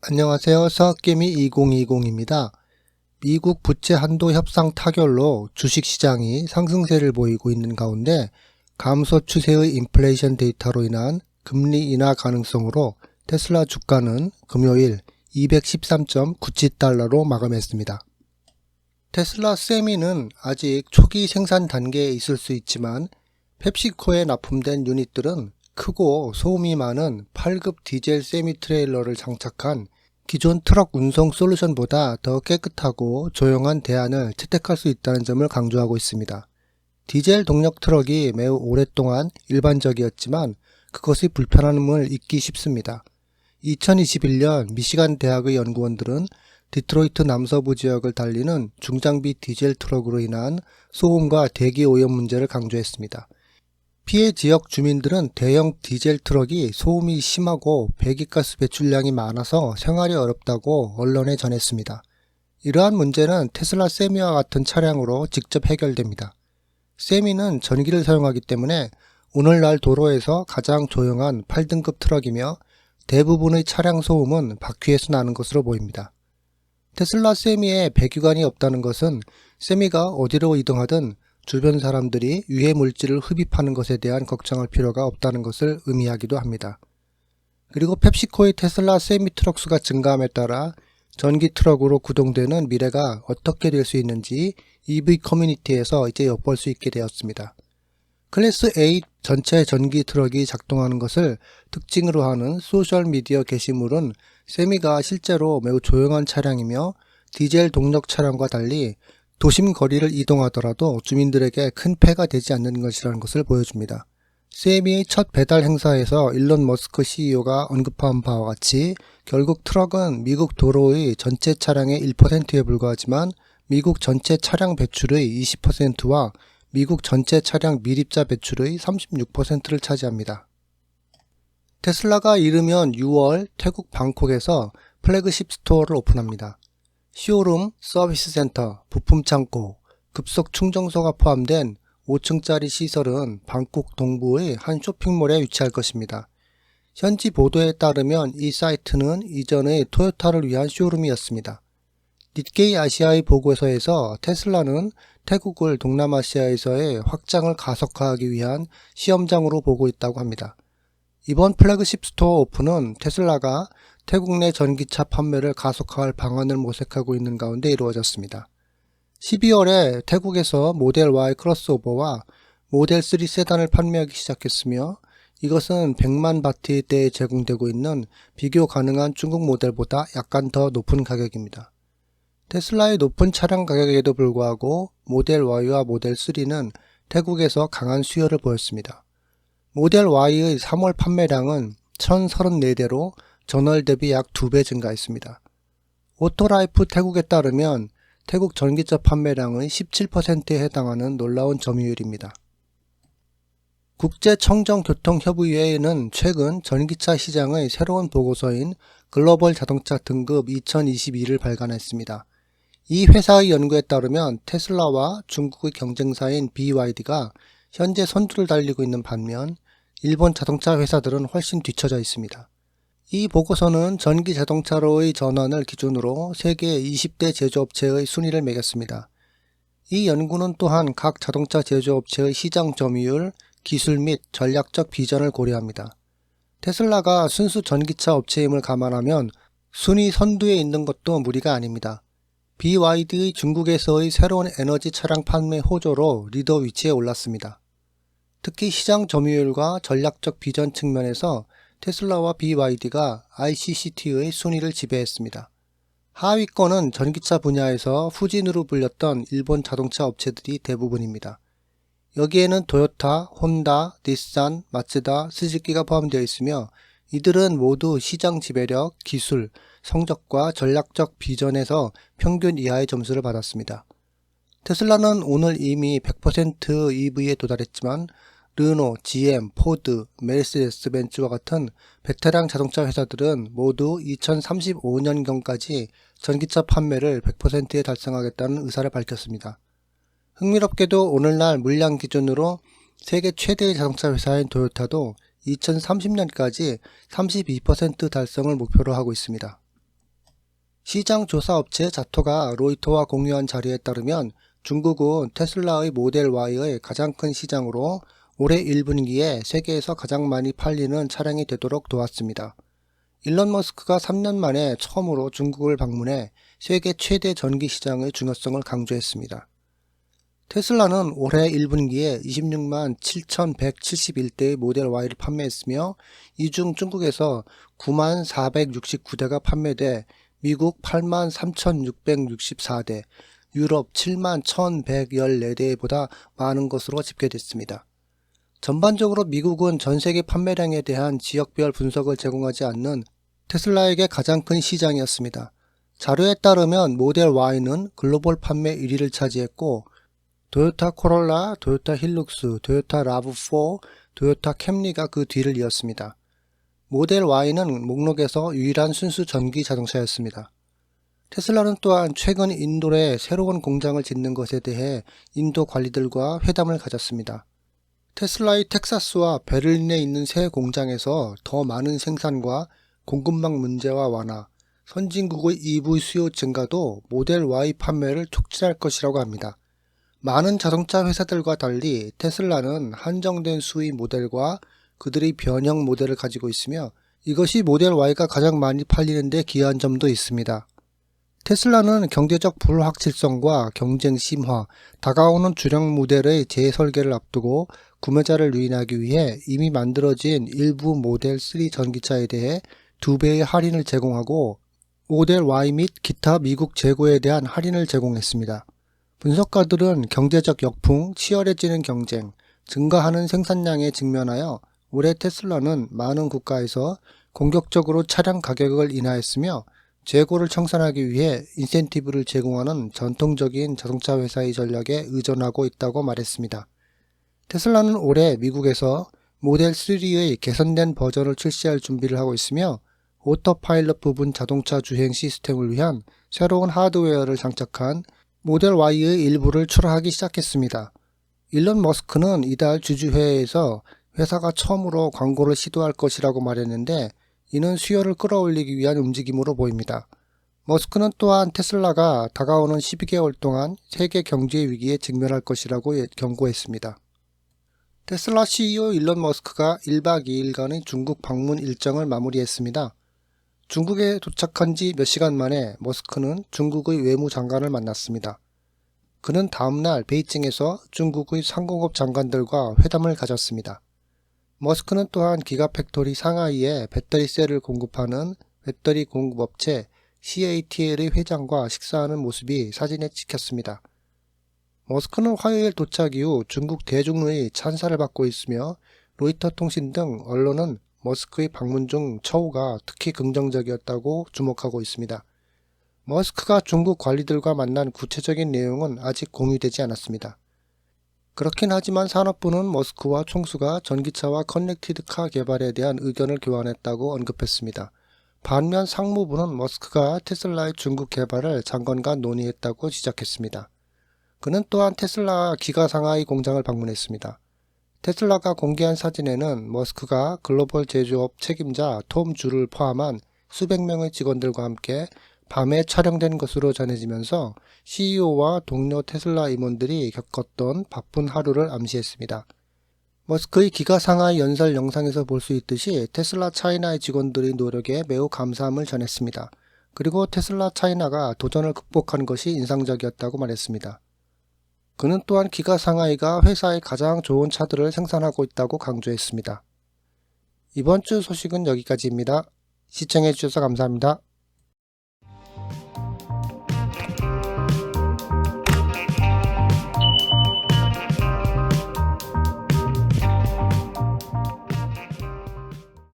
안녕하세요. 서학개미 2020입니다. 미국 부채 한도 협상 타결로 주식시장이 상승세를 보이고 있는 가운데 감소 추세의 인플레이션 데이터로 인한 금리 인하 가능성으로 테슬라 주가는 금요일 213.97달러로 마감했습니다. 테슬라 세미는 아직 초기 생산 단계에 있을 수 있지만 펩시코에 납품된 유닛들은 크고 소음이 많은 8급 디젤 세미 트레일러를 장착한 기존 트럭 운송 솔루션보다 더 깨끗하고 조용한 대안을 채택할 수 있다는 점을 강조하고 있습니다. 디젤 동력 트럭이 매우 오랫동안 일반적이었지만 그것의 불편함을 잊기 쉽습니다. 2021년 미시간 대학의 연구원들은 디트로이트 남서부 지역을 달리는 중장비 디젤 트럭으로 인한 소음과 대기 오염 문제를 강조했습니다. 피해 지역 주민들은 대형 디젤 트럭이 소음이 심하고 배기가스 배출량이 많아서 생활이 어렵다고 언론에 전했습니다. 이러한 문제는 테슬라 세미와 같은 차량으로 직접 해결됩니다. 세미는 전기를 사용하기 때문에 오늘날 도로에서 가장 조용한 8등급 트럭이며 대부분의 차량 소음은 바퀴에서 나는 것으로 보입니다. 테슬라 세미에 배기관이 없다는 것은 세미가 어디로 이동하든 주변 사람들이 유해 물질을 흡입하는 것에 대한 걱정할 필요가 없다는 것을 의미하기도 합니다. 그리고 펩시코의 테슬라 세미 트럭 수가 증가함에 따라 전기 트럭으로 구동되는 미래가 어떻게 될 수 있는지 EV 커뮤니티에서 이제 엿볼 수 있게 되었습니다. 클래스 8 전체 전기 트럭이 작동하는 것을 특징으로 하는 소셜미디어 게시물은 세미가 실제로 매우 조용한 차량이며 디젤 동력 차량과 달리 도심 거리를 이동하더라도 주민들에게 큰 폐가 되지 않는 것이라는 것을 보여줍니다. 세미의 첫 배달 행사에서 일론 머스크 CEO가 언급한 바와 같이 결국 트럭은 미국 도로의 전체 차량의 1%에 불과하지만 미국 전체 차량 배출의 20%와 미국 전체 차량 미립자 배출의 36%를 차지합니다. 테슬라가 이르면 6월 태국 방콕에서 플래그십 스토어를 오픈합니다. 쇼룸, 서비스 센터, 부품 창고, 급속 충전소가 포함된 5층짜리 시설은 방콕 동부의 한 쇼핑몰에 위치할 것입니다. 현지 보도에 따르면 이 사이트는 이전의 토요타를 위한 쇼룸이었습니다. 니케이 아시아의 보고서에서 테슬라는 태국을 동남아시아에서의 확장을 가속화하기 위한 시험장으로 보고 있다고 합니다. 이번 플래그십 스토어 오픈은 테슬라가 태국 내 전기차 판매를 가속화할 방안을 모색하고 있는 가운데 이루어졌습니다. 12월에 태국에서 모델 Y 크로스오버와 모델 3 세단을 판매하기 시작했으며 이것은 100만 바트대에 제공되고 있는 비교 가능한 중국 모델보다 약간 더 높은 가격입니다. 테슬라의 높은 차량 가격에도 불구하고 모델 Y와 모델 3는 태국에서 강한 수요를 보였습니다. 모델 Y의 3월 판매량은 1034대로 전월 대비 약 2배 증가했습니다. 오토라이프 태국에 따르면 태국 전기차 판매량의 17%에 해당하는 놀라운 점유율입니다. 국제청정교통협의회는 최근 전기차 시장의 새로운 보고서인 글로벌 자동차 등급 2022를 발간했습니다. 이 회사의 연구에 따르면 테슬라와 중국의 경쟁사인 BYD가 현재 선두를 달리고 있는 반면 일본 자동차 회사들은 훨씬 뒤처져 있습니다. 이 보고서는 전기 자동차로의 전환을 기준으로 세계 20대 제조업체의 순위를 매겼습니다. 이 연구는 또한 각 자동차 제조업체의 시장 점유율, 기술 및 전략적 비전을 고려합니다. 테슬라가 순수 전기차 업체임을 감안하면 순위 선두에 있는 것도 무리가 아닙니다. BYD의 중국에서의 새로운 에너지 차량 판매 호조로 리더 위치에 올랐습니다. 특히 시장 점유율과 전략적 비전 측면에서 테슬라와 BYD가 ICCT의 순위를 지배했습니다. 하위권은 전기차 분야에서 후진으로 불렸던 일본 자동차 업체들이 대부분입니다. 여기에는 토요타, 혼다, 닛산, 마츠다, 스즈키가 포함되어 있으며 이들은 모두 시장 지배력, 기술, 성적과 전략적 비전에서 평균 이하의 점수를 받았습니다. 테슬라는 오늘 이미 100% EV에 도달했지만 르노, GM, 포드, 메르세데스 벤츠와 같은 베테랑 자동차 회사들은 모두 2035년경까지 전기차 판매를 100%에 달성하겠다는 의사를 밝혔습니다. 흥미롭게도 오늘날 물량 기준으로 세계 최대의 자동차 회사인 토요타도 2030년까지 32% 달성을 목표로 하고 있습니다. 시장 조사 업체 자토가 로이터와 공유한 자료에 따르면 중국은 테슬라의 모델 Y의 가장 큰 시장으로 올해 1분기에 세계에서 가장 많이 팔리는 차량이 되도록 도왔습니다. 일론 머스크가 3년 만에 처음으로 중국을 방문해 세계 최대 전기 시장의 중요성을 강조했습니다. 테슬라는 올해 1분기에 26만 7,171대의 모델 Y를 판매했으며 이 중 중국에서 9만 469대가 판매돼 미국 8만 3,664대, 유럽 7만 1,114대보다 많은 것으로 집계됐습니다. 전반적으로 미국은 전세계 판매량에 대한 지역별 분석을 제공하지 않는 테슬라에게 가장 큰 시장이었습니다. 자료에 따르면 모델 Y는 글로벌 판매 1위를 차지했고 토요타 코롤라, 토요타 힐룩스, 토요타 라브4, 토요타 캠리가 그 뒤를 이었습니다. 모델 Y는 목록에서 유일한 순수 전기 자동차였습니다. 테슬라는 또한 최근 인도에 새로운 공장을 짓는 것에 대해 인도 관리들과 회담을 가졌습니다. 테슬라의 텍사스와 베를린에 있는 새 공장에서 더 많은 생산과 공급망 문제와 완화, 선진국의 EV 수요 증가도 모델 Y 판매를 촉진할 것이라고 합니다. 많은 자동차 회사들과 달리 테슬라는 한정된 수의 모델과 그들의 변형 모델을 가지고 있으며 이것이 모델 Y가 가장 많이 팔리는 데 기여한 점도 있습니다. 테슬라는 경제적 불확실성과 경쟁 심화, 다가오는 주력 모델의 재설계를 앞두고 구매자를 유인하기 위해 이미 만들어진 일부 모델 3 전기차에 대해 2배의 할인을 제공하고 모델 Y 및 기타 미국 재고에 대한 할인을 제공했습니다. 분석가들은 경제적 역풍, 치열해지는 경쟁, 증가하는 생산량에 직면하여 올해 테슬라는 많은 국가에서 공격적으로 차량 가격을 인하했으며 재고를 청산하기 위해 인센티브를 제공하는 전통적인 자동차 회사의 전략에 의존하고 있다고 말했습니다. 테슬라는 올해 미국에서 모델 3의 개선된 버전을 출시할 준비를 하고 있으며 오토파일럿 부분 자동차 주행 시스템을 위한 새로운 하드웨어를 장착한 모델 Y의 일부를 출하하기 시작했습니다. 일론 머스크는 이달 주주회의에서 회사가 처음으로 광고를 시도할 것이라고 말했는데 이는 수요를 끌어올리기 위한 움직임으로 보입니다. 머스크는 또한 테슬라가 다가오는 12개월 동안 세계 경제 위기에 직면할 것이라고 경고했습니다. 테슬라 CEO 일론 머스크가 1박 2일간의 중국 방문 일정을 마무리했습니다. 중국에 도착한 지 몇 시간 만에 머스크는 중국의 외무장관을 만났습니다. 그는 다음날 베이징에서 중국의 상공업 장관들과 회담을 가졌습니다. 머스크는 또한 기가팩토리 상하이에 배터리셀을 공급하는 배터리 공급업체 CATL의 회장과 식사하는 모습이 사진에 찍혔습니다. 머스크는 화요일 도착 이후 중국 대중의 찬사를 받고 있으며 로이터 통신 등 언론은 머스크의 방문 중 처우가 특히 긍정적이었다고 주목하고 있습니다. 머스크가 중국 관리들과 만난 구체적인 내용은 아직 공유되지 않았습니다. 그렇긴 하지만 산업부는 머스크와 총수가 전기차와 커넥티드카 개발에 대한 의견을 교환했다고 언급했습니다. 반면 상무부는 머스크가 테슬라의 중국 개발을 장관과 논의했다고 지적했습니다. 그는 또한 테슬라 기가 상하이 공장을 방문했습니다. 테슬라가 공개한 사진에는 머스크가 글로벌 제조업 책임자 톰 주를 포함한 수백 명의 직원들과 함께 밤에 촬영된 것으로 전해지면서 CEO와 동료 테슬라 임원들이 겪었던 바쁜 하루를 암시했습니다. 머스크의 기가 상하이 연설 영상에서 볼 수 있듯이 테슬라 차이나의 직원들의 노력에 매우 감사함을 전했습니다. 그리고 테슬라 차이나가 도전을 극복한 것이 인상적이었다고 말했습니다. 그는 또한 기가 상하이가 회사의 가장 좋은 차들을 생산하고 있다고 강조했습니다. 이번 주 소식은 여기까지입니다. 시청해주셔서 감사합니다.